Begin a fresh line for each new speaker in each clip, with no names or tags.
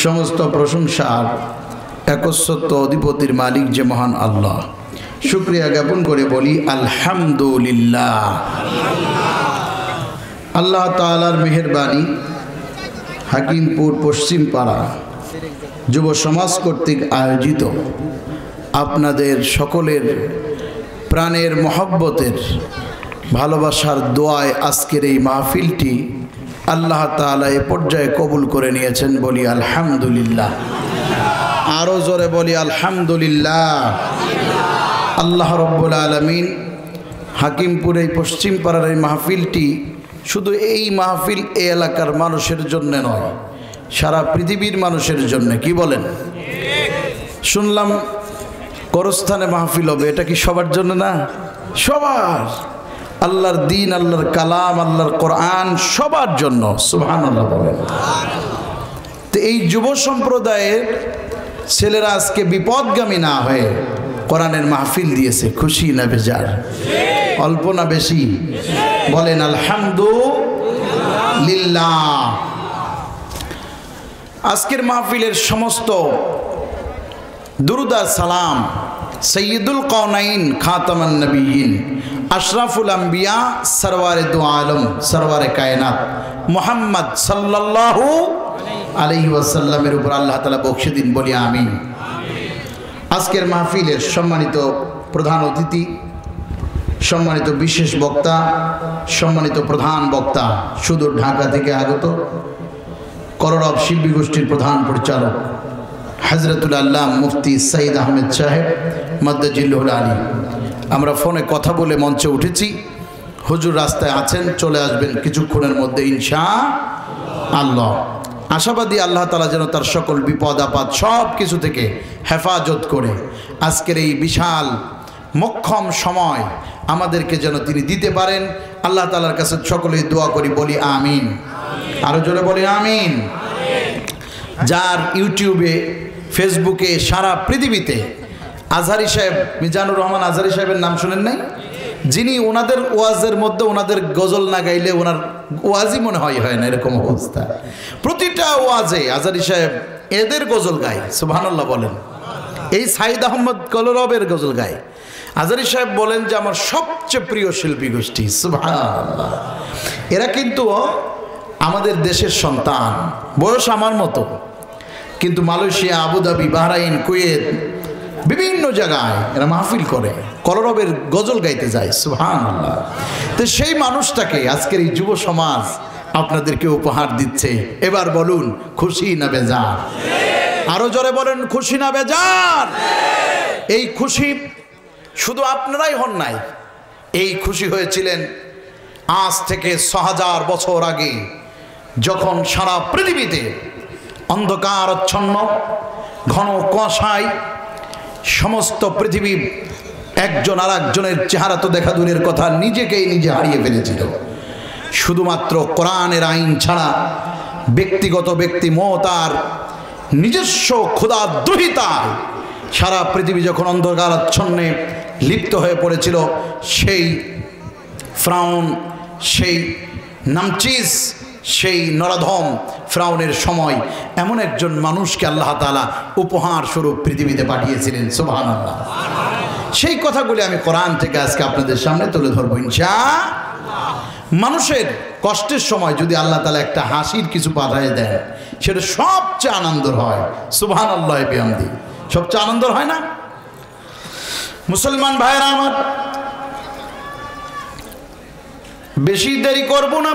সমস্ত প্রশংসার একচ্ছত্ব অধিপতির মালিক যে মহান আল্লাহ, শুকরিয়া জ্ঞাপন করে বলি আলহামদুলিল্লাহ। আল্লাহ তাআলার মেহেরবানি হাকিমপুর পশ্চিম পাড়া যুব সমাজ কর্তৃক আয়োজিত আপনাদের সকলের প্রাণের মহব্বতের ভালোবাসার দোয়ায় আজকের এই মাহফিলটি আল্লাহ তাআলা এ পর্যায়ে কবুল করে নিয়েছেন, বলি আলহামদুলিল্লাহ। আরও জোরে বলি আলহামদুলিল্লাহ। আল্লাহ রব্বুল আলামিন হাকিমপুর এই পশ্চিম পাড়ার এই মাহফিলটি শুধু এই মাহফিল এই এলাকার মানুষের জন্য নয়, সারা পৃথিবীর মানুষের জন্য। কি বলেন? শুনলাম করস্থানে মাহফিল হবে, এটা কি সবার জন্য না? সবার। আল্লাহর দিন, আল্লাহর কালাম, আল্লাহর কোরআন সবার জন্য। সুবহানাল্লাহ বলেন। তো এই যুব সম্প্রদায়ের ছেলেরা আজকে বিপদগামী না হয়ে কোরআনের মাহফিল দিয়েছে, খুশি না বেজার? অল্প না বেশি? বলেন আলহামদুলিল্লাহ। আজকের মাহফিলের সমস্ত দুরুদ আর সালাম সৈয়দুল কওনাইন খাতামান নবিয়্যিন আশরাফুল আম্বিয়া সরওয়ারে দু আলম সরওয়ারে কায়নাত মুহাম্মদ সাল্লাল্লাহু আলাইহি ওয়াসাল্লামের উপর আল্লাহ তাআলা বকশে দিন, বলি আমিন। আজকের মাহফিলের সম্মানিত প্রধান অতিথি, সম্মানিত বিশেষ বক্তা, সম্মানিত প্রধান বক্তা, সুদূর ঢাকা থেকে আগত কররব শিল্পী গোষ্ঠীর প্রধান পরিচালক হযরতুল আল্লাহ মুফতি সঈদ আহমেদ সাহেব মাদ্দাজিল্লুল আলী। আমরা ফোনে কথা বলে মঞ্চে উঠেছি, হুজুর রাস্তায় আছেন, চলে আসবেন কিছুক্ষণের মধ্যে ইনশাআল্লাহ। আশাবাদী আল্লাহ তাআলা যেন তার সকল বিপদ আপদ সব কিছু থেকে হেফাজত করে আজকের এই বিশাল মোক্ষম সময় আমাদেরকে যেন তিনি দিতে পারেন। আল্লাহ তাআলার কাছে সকলেই দোয়া করি, বলি আমিন। আরো জোরে বলি আমিন। যার ইউটিউবে, ফেসবুকে, সারা পৃথিবীতে আজহারি সাহেব, মিজানুর রহমান আজহারি সাহেবের নাম শুনেন নাই? যিনি ওনাদের ওয়াজের মধ্যে ওনাদের গজল না গাইলে ওনার ওয়াজই মনে হয় না, এরকম অবস্থা। প্রতিটা ওয়াজে আজহারি সাহেব এদের গজল গায়। সুবহানাল্লাহ বলেন। এই সাইদ আহমদ কলরবের গজল গায়। আজহারি সাহেব বলেন যে আমার সবচেয়ে প্রিয় শিল্পী গোষ্ঠী। সুবহানাল্লাহ। এরা কিন্তু আমাদের দেশের সন্তান, বয়স আমার মতো, কিন্তু মালয়েশিয়া, আবুধাবি, বাহরাইন, কুয়েত বিভিন্ন জায়গায় এরা মাহফিল করে, কলরবের গজল গাইতে যায়। সুবহানাল্লাহ। তো সেই মানুষটাকে আজকের এই যুব সমাজ আপনাদেরকে উপহার দিচ্ছে। এবার বলুন খুশি না বেজার? আরো জোরে বলেন খুশি না বেজার? এই খুশি শুধু আপনারাই হন নাই, এই খুশি হয়েছিলেন আজ থেকে ৬০০০ বছর আগে, যখন সারা পৃথিবীতে অন্ধকারাচ্ছন্ন ঘন কুয়াশায় সমস্ত পৃথিবী একজন আর একজনের চেহারা তো দেখা দূরের কথা, নিজেকেই নিজে হারিয়ে ফেলেছিল। শুধুমাত্র কোরআনের আইন ছাড়া ব্যক্তিগত ব্যক্তিমতার নিজস্ব ক্ষুধাদ্রোহিতায় সারা পৃথিবী যখন অন্ধকারাচ্ছন্নে লিপ্ত হয়ে পড়েছিল, সেই ফ্রাউন, সেই নামচিস, সেই নরাধম ফ্রাউনের সময় এমন একজন মানুষকে আল্লাহ তাআলা উপহার স্বরূপ পৃথিবীতে পাঠিয়েছিলেন। সুবহানাল্লাহ। সেই কথাগুলি আমি কোরআন থেকে আজকে আপনাদের সামনে তুলে ধরবো ইনশাআল্লাহ। মানুষের কষ্টের সময় যদি আল্লাহ তাআলা একটা হাসির কিছু পাঠিয়ে দেন, সেটা সবচেয়ে আনন্দের হয়। সুবহানাল্লাহ বিহামদি। সবচেয়ে আনন্দের হয় না? মুসলমান ভাইরা আমার, বেশি দেরি করব না।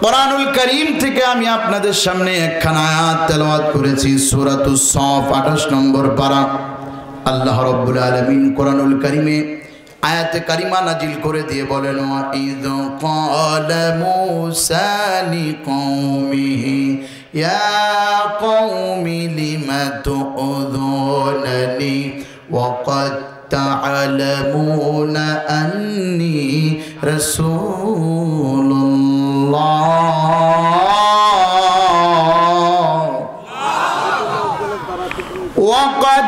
কোরআনুল কারীম থেকে আমি আপনাদের সামনে একখানা আয়াত তেলাওয়াত করেছি, সূরাতুস সফ 28 নম্বর পারা। আল্লাহ রাব্বুল আলামিন কোরআনুল কারীমে আয়াতে কারিমা নাজিল করে দিয়ে বলেন, ওয়া ইয ক্বালা মূসা লিকওমিহি ইয়া কওমি লিমা তু'যুনানি ওয়া ক্বাদ তা'লামুনা আন্নী রাসূলুল্লাহ। ওয়া ক্বাদ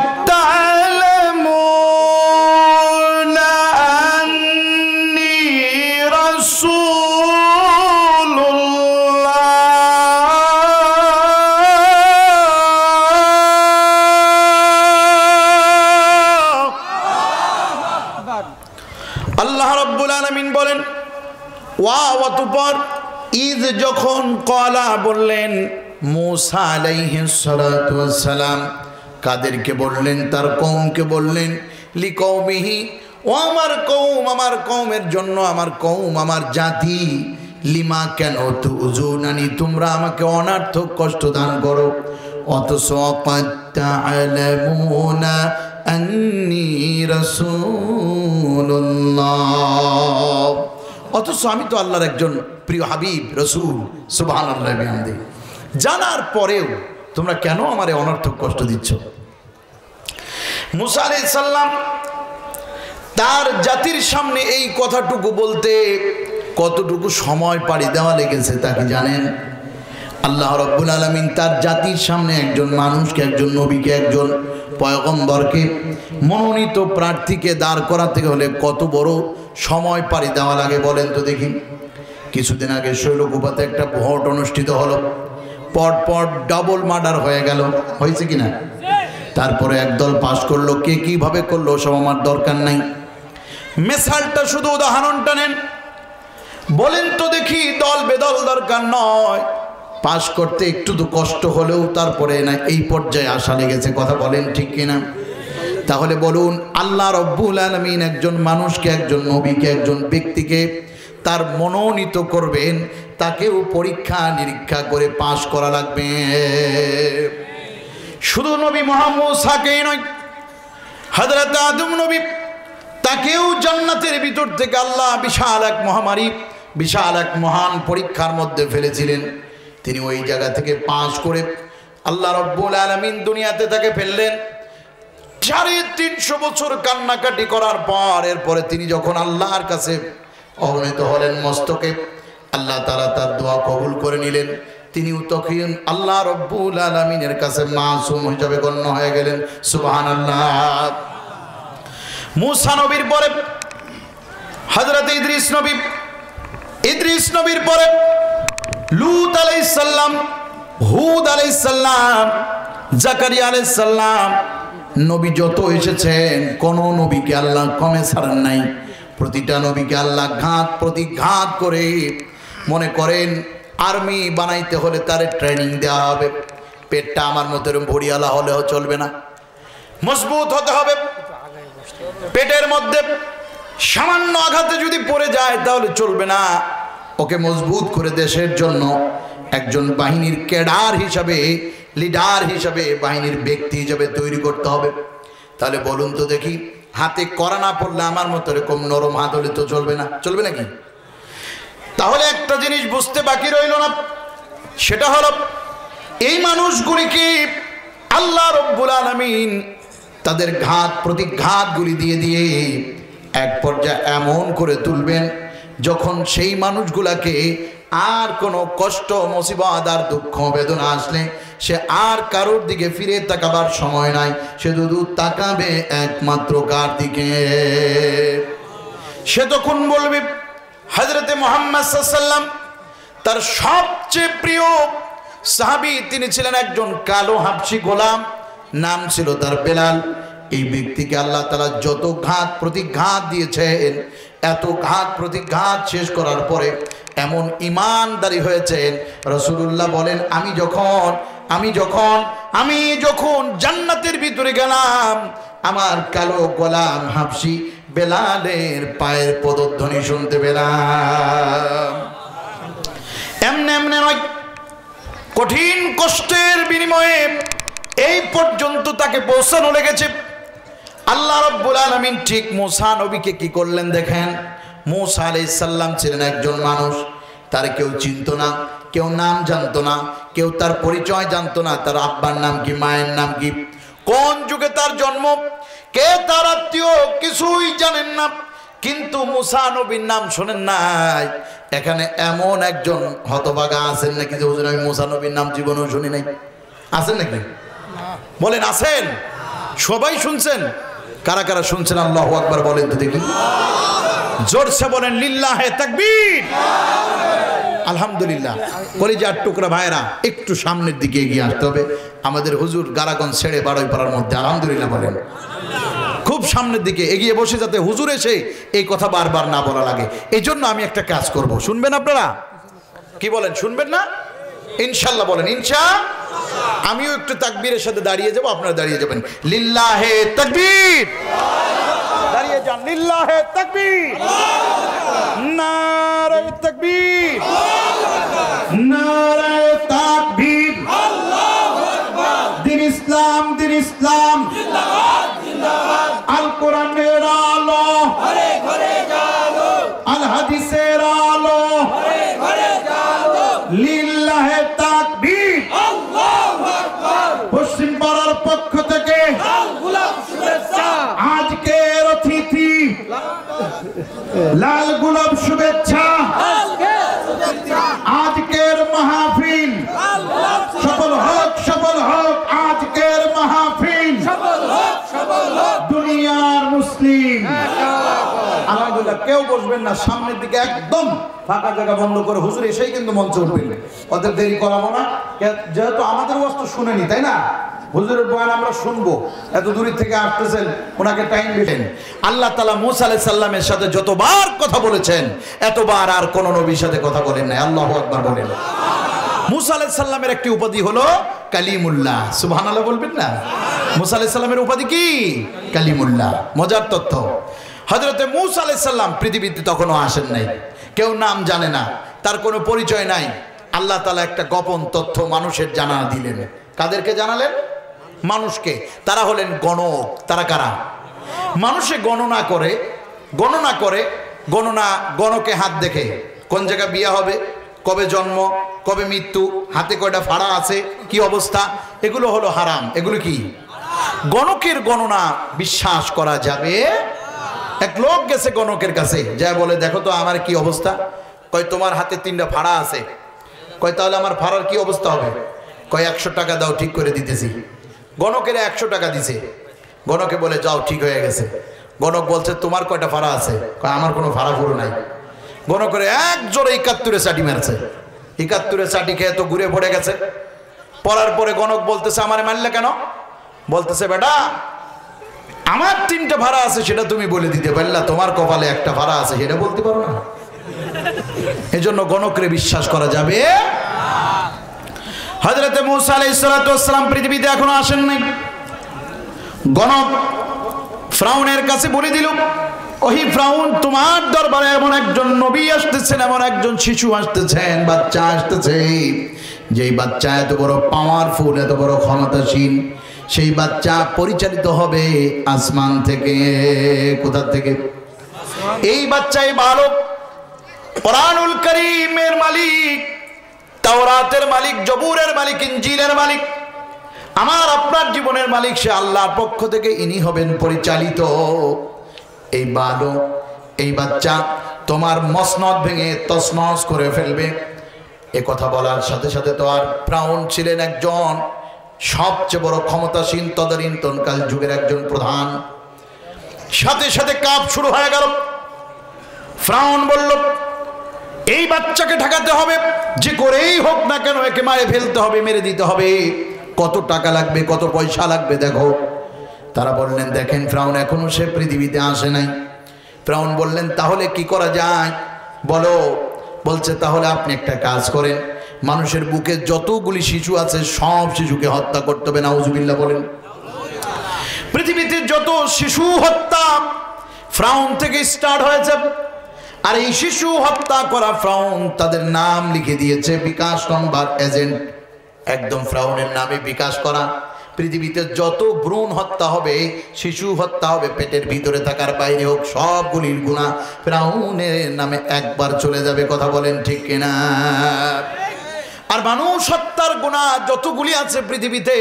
অতঃপর ঈদ যখন কলা বললেন মূসা আলাইহিস সালাতু ওয়াস সালাম, কাদেরকে বললেন? তার কওমকে বললেন, লিকওমিহি, ও আমার কওম, আমার কওমের জন্য, আমার কওম, আমার জাতি, লিমা কেন তুযুনানি, তোমরা আমাকে অনার্থক কষ্ট দান করো, অথচ ক্বাদ তা'লামুনা আন্নী রাসূলুল্লাহ, অথচ আমি তো আল্লাহর একজন প্রিয় হাবিব রাসূল, সুবহানাল্লাহি বিহামদিহি, জানার পরেও তোমরা কেন আমারে অনর্থক কষ্ট দিচ্ছ? মূসা আলাইহিস সালাম তার জাতির সামনে এই কথাটুকু বলতে কতটুকু সময় পাড়ি দেওয়া লেগেছে তা কি জানেন? আল্লাহ রাব্বুল আলামিন তার জাতির সামনে একজন মানুষকে, একজন নবীকে, একজন পয়গম্বরকে, মনোনীত প্রার্থীকে দাঁড় করাতে হলে কত বড় সময় পাড়ি দেওয়া লাগে বলেন তো দেখি। কিছুদিন আগে শৈলকুপাতে একটা ভোট অনুষ্ঠিত হলো, পরপর ডাবল মার্ডার হয়ে গেল, হয়েছে কিনা? তারপরে একদল পাশ করলো, কে কিভাবে করলো সব আমার দরকার নাই, মেসালটা শুধু উদাহরণটা নেন, বলেন তো দেখি। দল বেদল দরকার নয়, পাশ করতে একটু তো কষ্ট হলেও তারপরে না এই পর্যায়ে আসা লেগেছে, কথা বলেন ঠিক কিনা? তাহলে বলুন, আল্লাহ রব্বুল আলামিন একজন মানুষকে, একজন নবীকে, একজন ব্যক্তিকে তার মনোনীত করবেন, তাকেও পরীক্ষা নিরীক্ষা করে পাশ করা লাগবে। শুধু নবী মুহাম্মদ সাকেই নয়, হযরত আদম নবী, তাকেও জান্নাতের ভিতর থেকে আল্লাহ বিশাল এক মহামারী, বিশাল এক মহান পরীক্ষার মধ্যে ফেলেছিলেন। তিনি ওই জায়গা থেকে পাশ করে আল্লাহ রব্বুল আলামিন দুনিয়াতে তাকে ফেললেন। 350 বছর কান্নাকাটি করার পর এরপরে তিনি যখন আল্লাহর কাছে অবনীত হলেন মস্তকে, আল্লাহ তাআলা তার দোয়া কবুল করে নিলেন। তিনিও তখন আল্লাহ রব্বুল আলামিনের কাছে মাসুম হিসেবে গণ্য হয়ে গেলেন, সুবহানাল্লাহ। মূসা নবীর পরে হযরত ইদ্রিস নবী, ইদ্রিস নবীর পরে লূত আলাইহিস সালাম, হুদ আলাইহিস সালাম, জাকারিয়া আলাইহিস সালাম, নবী যত এসেছেন কোন নবীকে আল্লাহ কমে ছাড়েন নাই। প্রতিটা নবীকে আল্লাহ ঘাত প্রতিঘাত করে, মনে করেন আর্মি বানাইতে হলে তার ট্রেনিং দেওয়া হবে। পেটটা আমার মতো ভরিয়ালা হলেও চলবে না, মজবুত হতে হবে। পেটের মধ্যে সামান্য আঘাতে যদি পড়ে যায় তাহলে চলবে না, ওকে মজবুত করে দেশের জন্য একজন বাহিনীর ক্যাডার হিসাবে, লিডার হিসাবে, বাহিনীর ব্যক্তি হিসাবে তৈরি করতে হবে। তাহলে বলুন তো দেখি, হাতে করা না পড়লে আমার মতো এরকম নরম হাত হলে তো চলবে না, চলবে নাকি? তাহলে একটা জিনিস বুঝতে বাকি রইল না, সেটা হলো এই মানুষগুলিকে আল্লাহ রব্বুল আলামিন তাদের ঘাত প্রতিঘাতগুলি দিয়ে দিয়ে এক পর্যায়ে এমন করে তুলবেন যখন সেই মানুষগুলাকে আর কোনো কষ্ট, মুসিবত আর দুঃখ বেদনা আসলে সে আর কারোর দিকে ফিরে তাকাবার সময় নাই, সে শুধু তাকাবে একমাত্র কার দিকে? সে তখন বলবে, হযরতে মুহাম্মদ সাল্লাল্লাহু আলাইহি ওয়াসাল্লাম তার সবচেয়ে প্রিয় সাহাবী, তিনি ছিলেন একজন কালো হাবশী গোলাম, নাম ছিল তার বেলাল। এই ব্যক্তিকে আল্লাহ তাআলা যত ঘাত প্রতিঘাত দিয়েছেন, এত ঘাত প্রতিঘাত শেষ করার পরে এমন ইমানদারি হয়েছেন, রাসূলুল্লাহ বলেন, আমি যখন জান্নাতের ভিতরে গেলাম, আমার কালো গোলাম হাবশী বেলালের পায়ের পদধ্বনি শুনতে পেলাম। এমনি এমনি নয়, কঠিন কষ্টের বিনিময়ে এই পর্যন্ত তাকে পৌঁছানো লেগেছে। আল্লাহ রাব্বুল আলামিন ঠিক মূসা নবীকে কি করলেন দেখেন। মূসা আলাইহিস সালাম ছিলেন একজন মানুষ, তার কেউ চিনত না, কেউ নাম জানতো না, কেউ তার পরিচয় জানতো না, তার আব্বার নাম কি, মায়ের নাম কি, কোন যুগে তার জন্ম, কে তার আত্মীয়, কিছুই জানেন না। কিন্তু মূসা নবীর নাম শোনেন নাই? এখানে এমন একজন হতভাগা আছেন নাকি যে হুজুর আমি মূসা নবীর নাম জীবনেও শুনি নাই? আছেন নাকি? বলেন আছেন? সবাই শুনছেন? কারা কারা শুনছেন আল্লাহু আকবার বলেন তো দেখি, জোরসে বলেন লিল্লাহে তাকবীর, আলহামদুলিল্লাহ। কলিজার টুকরা ভাইরা একটু সামনের দিকে এগিয়ে আসতে হবে। আমাদের হুজুর গারাগঞ্জ ছেড়ে বাড়ই পাড়ার মধ্যে, আলহামদুলিল্লাহ বলেন। খুব খুব সামনের দিকে এগিয়ে বসে যাতে হুজুর এসে এই কথা বারবার না বলা লাগে। এই জন্য আমি একটা কাজ করব, শুনবেন আপনারা? কি বলেন, শুনবেন না? ইনশাল্লাহ বলেন ইনশাআল্লাহ। আমিও একটু তাকবীরের সাথে দাঁড়িয়ে যাব, আপনারা দাঁড়িয়ে যাবেন। লিল্লাহে তাকবীর, দাঁড়িয়ে যান। লিল্লাহে তাকবীর, নারায়ে তাকবীর, নারায়ে তাকবীর, আল্লাহু আকবার। দিন ইসলাম, দিন ইসলাম, জিন্দাবাদ জিন্দাবাদ। আল কোরআনের আলো ঘরে ঘরে জালো, আল হাদিসের আলো ঘরে ঘরে জালো। লিল্লাহে তাকবীর, আল্লাহু আকবার। পশ্চিম পাড়ার পক্ষ থেকে লাল গোলাপ শুভেচ্ছা। আজকের অতিথি লাল গোলাপ শুভেচ্ছা। আজকের মাহফিল সফল হোক, সফল হোক। আজকের মাহফিল সফল হোক, সফল হোক। দুনিয়ার মুসলিম আলহামদুলিল্লাহ। কেউ বসবেন না, সামনের দিকে একদম ফাঁকা জায়গা বন্ধ করে হুজুর এসেই কিন্তু মঞ্চে উঠবেন। ওদের দেরি করাবো না, যেহেতু আমাদের ওয়াজ তো শুনেনি, তাই না? হুজুরের বয়ান আমরা শুনবো, এত দূর থেকে আসতেছেন, ওনাকে টাইম দিলেন। আল্লাহ তাআলা মূসা আলাইহিস সালামের সাথে যতবার কথা বলেছেন এতবার আর কোন নবীর সাথে কথা বলেন না। আল্লাহু আকবার বলেন। মূসা আলাইহিস সালামের একটি উপাধি হলো কালিমুল্লাহ। সুবহানাল্লাহ বলবেন না? মূসা আলাইহিস সালামের উপাধি কি? কালিমুল্লাহ। মজার তথ্য, হযরতে মূসা আলাইহিস সালাম পৃথিবীতে তখনও আসেন নাই, কেউ নাম জানে না, তার কোনো পরিচয় নাই। আল্লাহ তাআলা একটা গোপন তথ্য মানুষের জানা দিলেন। কাদেরকে জানালেন? মানুষকে। তারা হলেন গণক। তারা কারা? মানুষে গণনা করে, গণকে হাত দেখে কোন জায়গায় বিয়ে হবে, কবে জন্ম, কবে মৃত্যু, হাতে কয়টা ফাড়া আছে, কি অবস্থা, এগুলো হলো হারাম। এগুলো কি? গণকের গণনা বিশ্বাস করা যাবে? এক লোক গেছে গণকের কাছে, যা বলে দেখো তো আমার কি অবস্থা। কয় তোমার হাতে 3টা ফাড়া আছে। কয় তাহলে আমার ফাড়ার কি অবস্থা হবে? কয় 100 টাকা দাও, ঠিক করে দিতেছি। গণকের 100 টাকা দিছে। গণকে বলে যাও, ঠিক হয়ে গেছে। গণক বলছে তোমার কয়টা ফাড়া আছে? কয় আমার কোনো ফাড়া ফুড়ো নাই। গণকের এক জোরে 71 চাটি মারছে। 71 চাটি খেয়ে তো ঘুরে পড়ে গেছে। পড়ার পরে গণক বলতেছে আমারে মারলে কেন? বলতেছে বেটা আমার 3টা ভাড়া আছে সেটা তুমি বলে দিতে পারলা, তোমার কপালে একটা ভাড়া আছে সেটা বলতে পারো না। এজন্য গণকরে বিশ্বাস করা যাবে। হযরতে মূসা আলাইহিস সালাতু ওয়াস সালাম পৃথিবীতে এখনো আসেন নাই। গণক ফিরআউনের কাছে বলে দিল, ওহি ফিরআউন, তোমার দরবারে এমন একজন নবী আসতেছেন, এমন একজন শিশু আসতেছেন, বাচ্চা আসতেছে, যেই বাচ্চা এত বড় পাওয়ারফুল, এত বড় ক্ষমতাশীল। সেই বাচ্চা পরিচালিত হবে আসমান থেকে। কোথা থেকে? এই বাচ্চাই বালক কোরআনুল কারীমের মালিক, তাওরাতের মালিক, জবুরের মালিক, ইনজিলের মালিক, আমার আপনার জীবনের মালিক সে আল্লাহর পক্ষ থেকে। ইনি হবেন পরিচালিত। এই বালক, এই বাচ্চা তোমার মসনদ ভেঙে তছনছ করে ফেলবে। এ কথা বলার সাথে সাথে তো আর ফিরআউন ছিলেন একজন সবচেয়ে বড় ক্ষমতাসীন তদানীন্তনকাল যুগের একজন প্রধান। সাথে সাথে কাপ শুরু হয়ে গেল। ফিরআউন বলল এই বাচ্চাকে ঠেকাতে হবে, যে করেই হোক না কেন একে মারে ফেলতে হবে, মেরে দিতে হবে। কত টাকা লাগবে, কত পয়সা লাগবে দেখো। তারা বললেন দেখেন ফিরআউন এখনো সে পৃথিবীতে আসে নাই। ফিরআউন বললেন তাহলে কি করা যায় বলো। বলছে তাহলে আপনি একটা কাজ করেন, মানুষের বুকে যতগুলি শিশু আছে সব শিশুকে হত্যা করতে হবে। নাউজুবিল্লাহ বলেন। পৃথিবীতে যত শিশু হত্যা ফিরআউন থেকে স্টার্ট হয়েছে। আর এই শিশু হত্যা করা ফিরআউন তাদের নাম লিখে দিয়েছে বিকাশ নম্বর এজেন্ট, একদম ফিরআউনের নামে বিকাশ করা। পৃথিবীতে যত ভ্রূণ হত্যা হবে, শিশু হত্যা হবে, পেটের ভিতরে থাকার বাইরে হোক, সবগুলির গুনাহ ফিরআউনের নামে একবার চলে যাবে। কথা বলেন ঠিক কিনা? আর মানুষ হত্যার গুনাহ যতগুলি আছে পৃথিবীতে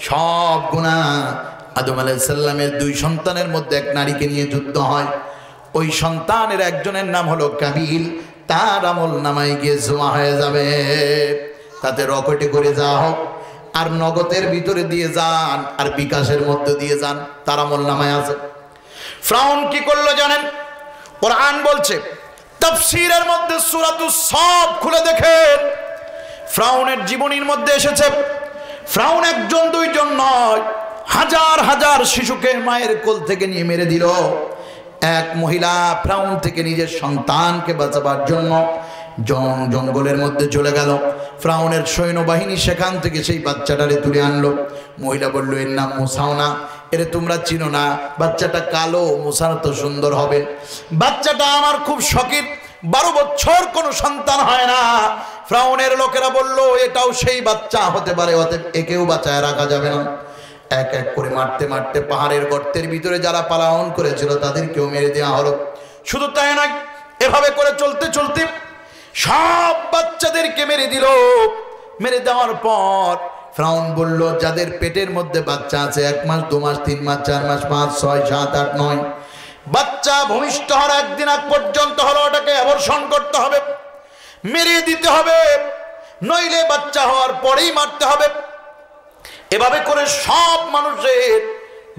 সব গুনাহ আদম আলাইহিস সালামের 2 সন্তানের মধ্যে এক নারীকে নিয়ে যুদ্ধ হয়। ওই সন্তানের একজনের নাম হলো কাবিল। তার আমল নামায় গিয়ে জমা হয়ে যাবে। তাতে রকেটে করে যাওয়া হোক, আর নগদের ভিতরে দিয়ে যান, আর বিকাশের মধ্যে দিয়ে যান, তার আমল নামায় আছে। ফিরআউন কি করলো জানেন? কোরআন বলছে, তাফসীরের মধ্যে সূরাতুস সাফ খুলে দেখেন, ফিরআউনের জীবনীর মধ্যে এসেছে ফিরআউন একজন দুইজন নয়, হাজার হাজার শিশুকে মায়ের কোল থেকে নিয়ে মেরে দিল। এক মহিলা ফ্রাউন থেকে নিজের সন্তানকে বাঁচাবার জন্য জঙ্গলের মধ্যে চলে গেল। ফ্রাউনের সৈন্যবাহিনী সেখান থেকে সেই বাচ্চাটারে তুলে আনলো। মহিলা বলল, এর নাম মুসাও না, এরে তোমরা চিনো না, বাচ্চাটা কালো, মুসার তো সুন্দর হবে। বাচ্চাটা আমার খুব শখের, 12 বছর কোনো সন্তান হয় না। ফ্রাউনের লোকেরা বলল, এটাও সেই বাচ্চা হতে পারে, অতএব একেও বাঁচায় রাখা যাবে না। এক এক করে মারতে মারতে পাহাড়ের গর্তের ভিতরে যারা পালায়ন করেছিল তাদেরকেও মেরে দেওয়া হলো। শুধু তাই নয়, এভাবে করে চলতে চলতে সব বাচ্চাদেরকে মেরে দিল। মেরে দেওয়ার পর ফ্রাউন বলল, যাদের পেটের মধ্যে বাচ্চা আছে 1 মাস 2 মাস 3 মাস 4 মাস 5 6 7 8 9 বাচ্চা ভূমিষ্ঠ হওয়ার একদিন আগ পর্যন্ত হলো, ওটাকে অ্যাবর্শন করতে হবে, মেরে দিতে হবে, নইলে বাচ্চা হওয়ার পরেই মারতে হবে। এভাবে করে সব মানুষের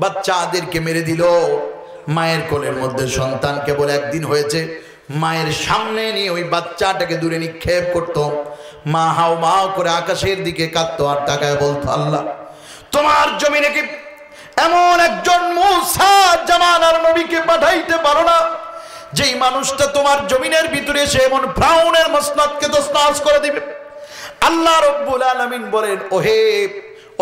বাচ্চাদেরকে মেরে দিল। মায়ের কোলের মধ্যে সন্তান কেবল একদিন হয়েছে, মায়ের সামনে নিয়ে ওই বাচ্চাটাকে দূরে নিক্ষেপ করত। মা হাও মাও করে আকাশের দিকে কাঁদতো আর তাকায় বলতো, আল্লাহ তোমার জমিনে কি এমন একজন মুসা জামানার নবীকে পাঠাইতে পারো না, যেই মানুষটা তোমার জমিনের ভিতরে এসে এমন ফ্রাউনের মসনদকে তছনছ করে দিবে। আল্লাহ রাব্বুল আলামিন বলেন, ওহে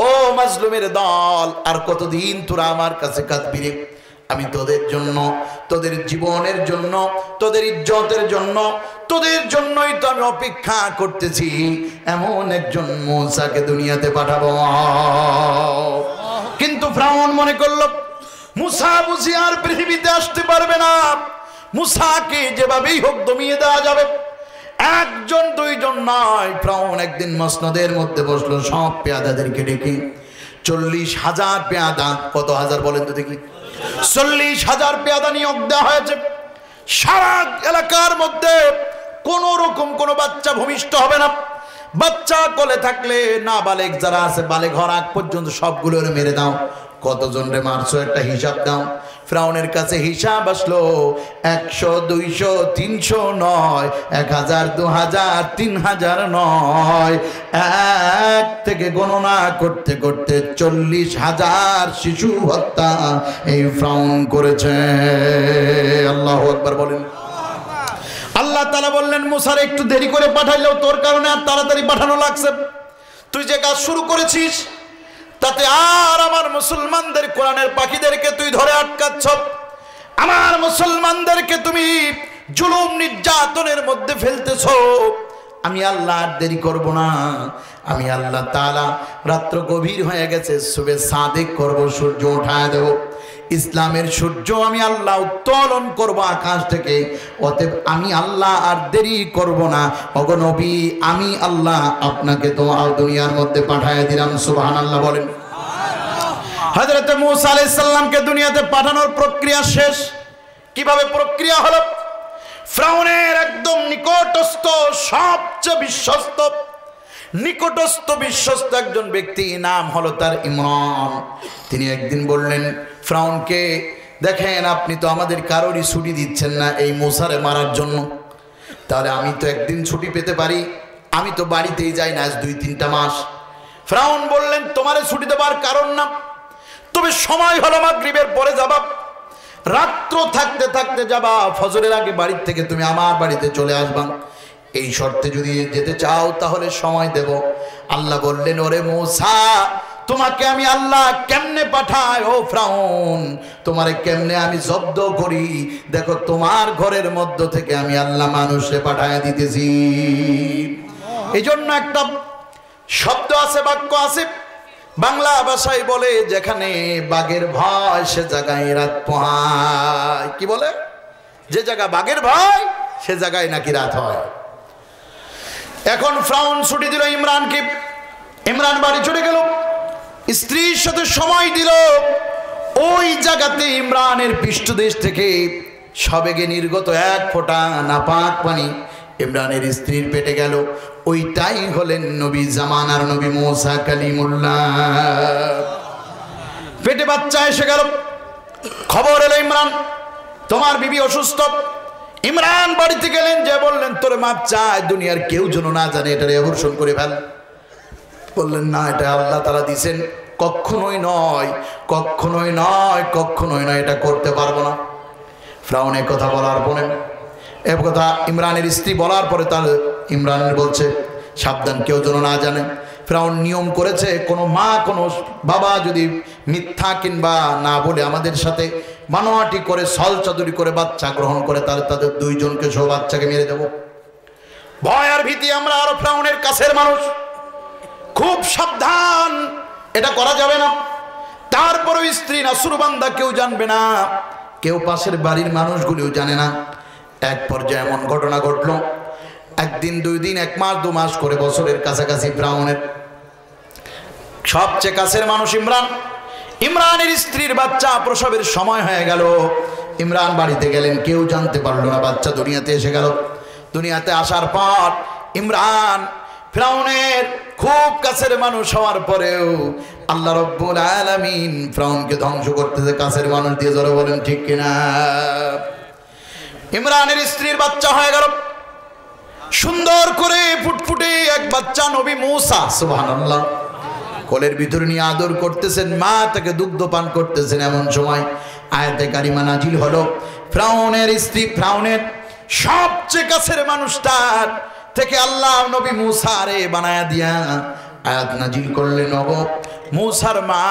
ও মাজলুমের দল, আর কতদিন তোরা আমার কাছে কাঁদবি রে? আমি তোদের জন্য, তোদের জীবনের জন্য, তোদের ইজ্জতের জন্য, তোদের জন্যই তো আমি অপেক্ষা করতেছি। এমন একজন মুসাকে দুনিয়াতে পাঠাবো। কিন্তু ফ্রাউন মনে করলো মুসা বুঝি আর পৃথিবীতে আসতে পারবে না, মুসাকে যেভাবেই হোক দমিয়ে দেওয়া যাবে। 1 জন 2 জন নয়, ফ্রাউন একদিন মসনদের মধ্যে বসলো সব পেয়াদাদেরকে ডেকে। 40,000 পেয়াদা, কত হাজার বলেন তো দেখি? 40,000 পেয়াদা নিয়োগ দেওয়া হয়েছে। সারা এলাকার মধ্যে কোন রকম কোনো বাচ্চা ভূমিষ্ঠ হবে না। বাচ্চা কোলে থাকলে না বালেক যারা আছে, বালেক হওয়ার আগ পর্যন্ত সবগুলোর মেরে দাও। কতজন রে মারছো একটা হিসাব দাও। ফ্রাউনের কাছে হিসাব আসলো 100 200 300 নয়, 1000 2000 3000 নয়, 1 থেকে গণনা করতে করতে 40,000 শিশু হত্যা এই ফ্রাউন করেছে। আল্লাহু আকবার বলেন। আল্লাহ তাআলা বললেন, মুসার একটু দেরি করে পাঠাইলেও তোর কারণে আর তাড়াতাড়ি পাঠানো লাগছে। তুই যে কাজ শুরু করেছিস তাতে আর আমার মুসলমানদের, কোরআনের পাখিদেরকে তুই ধরে আটকাচ্ছ। আমার মুসলমানদেরকে তুমি জুলুম নির্যাতনের মধ্যে ফেলতেছ। আমি আল্লাহ আর দেরি করব না। আমি আল্লাহ তাআলা রাত্র গভীর হয়ে গেছে, সুবে সাদেক করব, সূর্য উঠায় দেব। ইসলামের সূর্য আমি আল্লাহ উত্তোলন করব আকাশ থেকে। অতএব আমি আল্লাহ আর দেরি করব না। ওগো নবী, আমি আল্লাহ আপনাকে তো দুনিয়ার মধ্যে পাঠিয়ে দিলাম। সুবহানাল্লাহ বলেন। হযরত মূসা আলাইহিস সালামকে দুনিয়াতে পাঠানোর প্রক্রিয়া শেষ। কিভাবে প্রক্রিয়া হলো? ফ্রাউনের একদম নিকটস্থ, সবচেয়ে বিশ্বস্ত একজন ব্যক্তি, নাম হলো তার ইমরান। তিনি একদিন বললেন ফ্রাউনকে, দেখেন আপনি তো আমাদের কারোরই ছুটি দিচ্ছেন না এই মূসারে মারার জন্য, তাহলে আমি তো একদিন ছুটি পেতে পারি। আমি তো বাড়িতেই যাই না আজ 2-3টা মাস। ফ্রাউন বললেন, তোমারে ছুটি দেবার কারণ না, তবে সময় হলো মাগরিবের পরে যাবা, রাত্র থাকতে থাকতে যাবা, ফজরের আগে বাড়ির থেকে তুমি আমার বাড়িতে চলে আসবা। এই শর্তে যদি যেতে চাও তাহলে সময় দেব। আল্লাহ বললেন, ওরে মূসা, তোমাকে আমি আল্লাহ কেমনে পাঠাই? ও ফ্রাউন, তোমারে কেমনে আমি জব্দ করি? দেখো, তোমার ঘরের মধ্য থেকে আমি আল্লাহ মানুষে পাঠায় দিতেছি। এই জন্য একটা শব্দ আছে, বাক্য আছে, বাংলা ভাষায় বলে, যেখানে বাঘের ভয় সে জায়গায় রাত পোহায়। কি বলে? যে জায়গা বাঘের ভয় সে জায়গায় নাকি রাত হয়। এখন ফ্রাউন ছুটি দিল ইমরানকে। ইমরান বাড়ি চলে গেল, স্ত্রীর সাথে সময় দিল। ওই জায়গাতে ইমরানের পৃষ্ঠদেশ থেকে সবেগে নির্গত 1 ফোঁটা নাপাক পানি ইমরানের স্ত্রীর পেটে গেল। ওইটাই হলেন নবী জামানার নবী মূসা কালিমুল্লাহ। পেটে বাচ্চা এসে গেল। খবর এলো, ইমরান তোমার বিবি অসুস্থ। ইমরান বাড়িতে গেলেন, যে বললেন, তোর মাপ চাই, দুনিয়ার কেউ যেন না জানে, এটা অবর্ষণ করে ফেল। বললেন, না, এটা আল্লাহ তাআলা দিয়েছেন। কখনোই নয়, কখনোই নয়, কখনোই নয়, এটা করতে পারবো না। ফিরআউন এই কথা বলার পরে, এ কথা ইমরানের স্ত্রী বলার পরে তার ইমরান বলছে সাবধান, কেউ যেন না জানে। ফিরআউন নিয়ম করেছে কোনো মা কোনো বাবা যদি মিথ্যা কিংবা না বলে আমাদের সাথে মানোয়াটি করে ছলচাতুরি করে বাচ্চা গ্রহণ করে তাহলে তাদের দুইজনকে সহ বাচ্চাকে মেরে দেব। ভয় আর ভীতি, আমরা আরো ফিরআউনের কাছের মানুষ, খুব সাবধান, এটা করা যাবে না। তারপরেও স্ত্রী নাসুরবান্দা কেউ জানবে না, কেউ পাশের বাড়ির মানুষগুলিও জানে না। এক পর্যায়ে এমন ঘটনা ঘটলো, একদিন, 2 দিন, 1 মাস, 2 মাস করে বছরের কাছাকাছি ফিরআউনের সবচেয়ে কাছের মানুষ ইমরানের স্ত্রীর বাচ্চা প্রসবের সময় হয়ে গেল। ইমরান বাড়িতে গেলেন, কেউ জানতে পারলো না, বাচ্চা দুনিয়াতে এসে গেল। দুনিয়াতে আসার পর ইমরান ফিরআউনের খুব কাছের মানুষ হওয়ার পরেও আল্লাহ রাব্বুল আলামিন ফিরআউনকে ধ্বংস করতেছে কাছের মানুষ দিয়ে। জোরে বলেন ঠিক কিনা? ইমরানের স্ত্রীর বাচ্চা হয়ে গেল, সুন্দর করে ফুটফুটে এক বাচ্চা, নবী মূসা, সুবহানাল্লাহ, কোলের ভিতরে নিয়ে আদর করতেছেন, মা তাকে দুগ্ধ পান করতেছেন। এমন সময় আয়াতে কারিমা নাজিল হলো, ফিরআউনের স্ত্রী, ফিরআউনের সবচেয়ে কাছের মানুষটার থেকে আল্লাহ নবী মূসা রে বানায়া দিয়া আয়াত নাজিল করলেন, ওগো মূসার মা,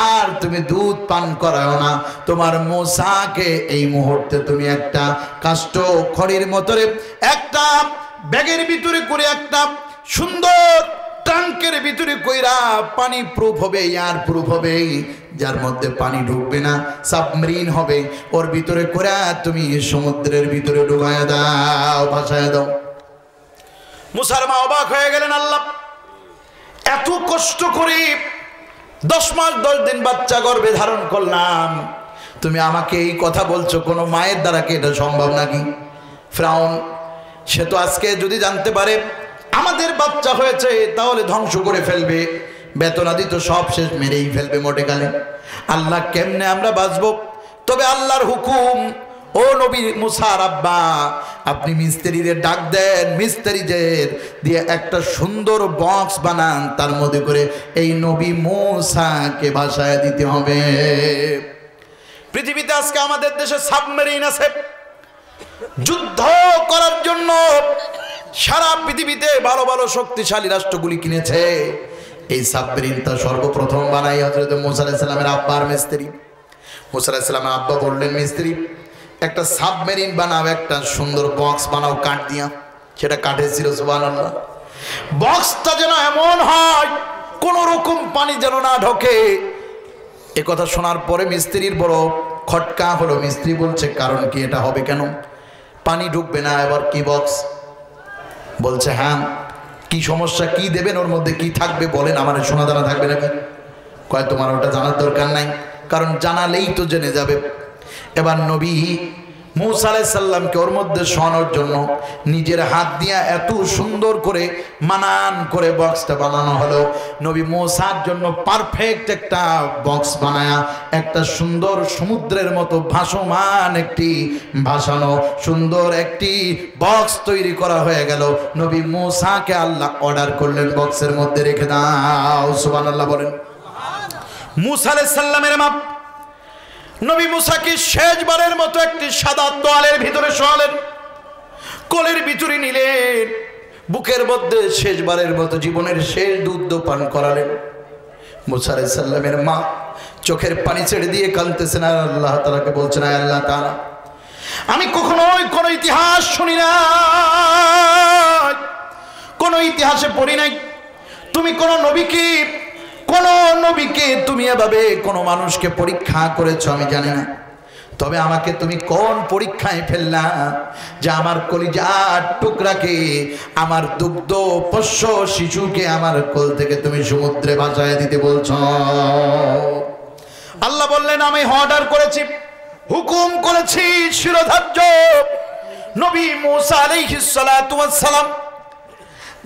আর তুমি দুধ পান করাও না, তোমার মূসাকে এই মুহূর্তে তুমি একটা কাষ্ঠ খড়ির মতরে একটা ব্যাগের ভিতরে করে একটা সুন্দর ট্যাঙ্কের ভিতরে কইরা পানি প্রুফ হবে, এয়ার প্রুফ হবে, যার মধ্যে পানি ঢুকবে না, সাবমেরিন হবে, ওর ভিতরে করে তুমি সমুদ্রের ভিতরে ডুবাইয়া দাও, ভাসায় দাও। মূসার মা অবাক হয়ে গেলেন, আল্লাহ এত কষ্ট করে 10 মাস 10 দিন বাচ্চা গর্ভে ধারণ করলাম, তুমি আমাকে এই কথা বলছো, কোনো মায়ের দ্বারা কি এটা সম্ভব নাকি? ফিরআউন সে তো আজকে যদি জানতে পারে আমাদের বাচ্চা হয়েছে তাহলে ধ্বংস করে ফেলবে, বেতনাদি তো সব শেষ, মেরেই ফেলবে মোটে কালে। আল্লাহ কেমনে আমরা বাঁচবো? তবে আল্লাহর হুকুম, ও নবী মূসার আব্বা, আপনি মিস্ত্রিদের ডাক দেন, মিস্ত্রিদের দিয়ে একটা সুন্দর বক্স বানান, তার মধ্যে করে এই নবী মূসাকে ভাসায় দিতে হবে। পৃথিবীতে আজকে আমাদের দেশে সাবমেরিন আছে, যুদ্ধ করার জন্য সারা পৃথিবীতে ভালো ভালো শক্তিশালী রাষ্ট্রগুলি কিনেছে। এই সাবমেরিনটা সর্বপ্রথম বানাই হযরত মূসা আলাইহিস সালামের আব্বার মিস্ত্রি। মূসা আলাইহিস সালামের আব্বা বললেন, মিস্ত্রি একটা সাবমেরিন বানাও, একটা সুন্দর বক্স বানাও কাঠ দিয়া। সেটা কাঠের ছিল, সুবহানাল্লাহ। বক্সটা যেন এমন হয় কোন রকম পানি যেন না ঢোকে। এ কথা শোনার পরে মিস্ত্রির বড় খটকা হলো। মিস্ত্রি বলছে, কারণ কি, এটা হবে কেন? পানি ঢুকবে না, এবার কি বক্স? বলছে, হ্যাঁ, কি সমস্যা, কি দেবেন, ওর মধ্যে কি থাকবে বলেন, আমার শোনা জানা থাকবে নাকি? কয়, তোমার ওটা জানার দরকার নাই, কারণ জানালেই তো জেনে যাবে। এবার নবী মূসা আলাইহিস সালামকে ওর মধ্যে শোনানোর জন্য নিজের হাত দিয়া এত সুন্দর করে মানান করে বক্সটা বানানো হলো। নবী মূসার জন্য পারফেক্ট একটা বক্স বানায়া একটা সুন্দর সমুদ্রের মতো ভাসমান একটি ভাসানো সুন্দর একটি বক্স তৈরি করা হয়ে গেল। নবী মূসাকে আল্লাহ অর্ডার করলেন, বক্সের মধ্যে রেখে দাও। সুবহানাল্লাহ বলেন। মূসা আলাইহিস সালামের মা নবী মূসাকে শেষবারের মতো একটি সাদা তোয়ালের ভিতরে শোয়ালেন, কোলের ভিতরে নিলেন, বুকের মধ্যে শেষবারের মতো জীবনের শেষ দুধ পান করালেন। মূসা আলাইহিস সালামের মা চোখের পানি ছেড়ে দিয়ে কাঁদতেছেন, আর আল্লাহ তাআলাকে বলছেন, আয় আল্লাহ তাআলা, আমি কখনোই কোনো ইতিহাস শুনি না, কোনো ইতিহাসে পড়ি নাই, তুমি কোন নবীকে তুমি এভাবে কোন মানুষকে পরীক্ষা করেছো আমি জানি না। তবে আমাকে তুমি কোন পরীক্ষায় ফেললা যে আমার কলিজার টুকরাকে, আমার দুগ্ধ পোষ্য শিশুকে আমার কোল থেকে তুমি সমুদ্রে ভাসায় দিতে বলছো? আল্লাহ বললেন, আমি অর্ডার করেছি, হুকুম করেছি, শিরোধার্য। নবী মূসা আলাইহিস সালাতু ওয়াস সালাম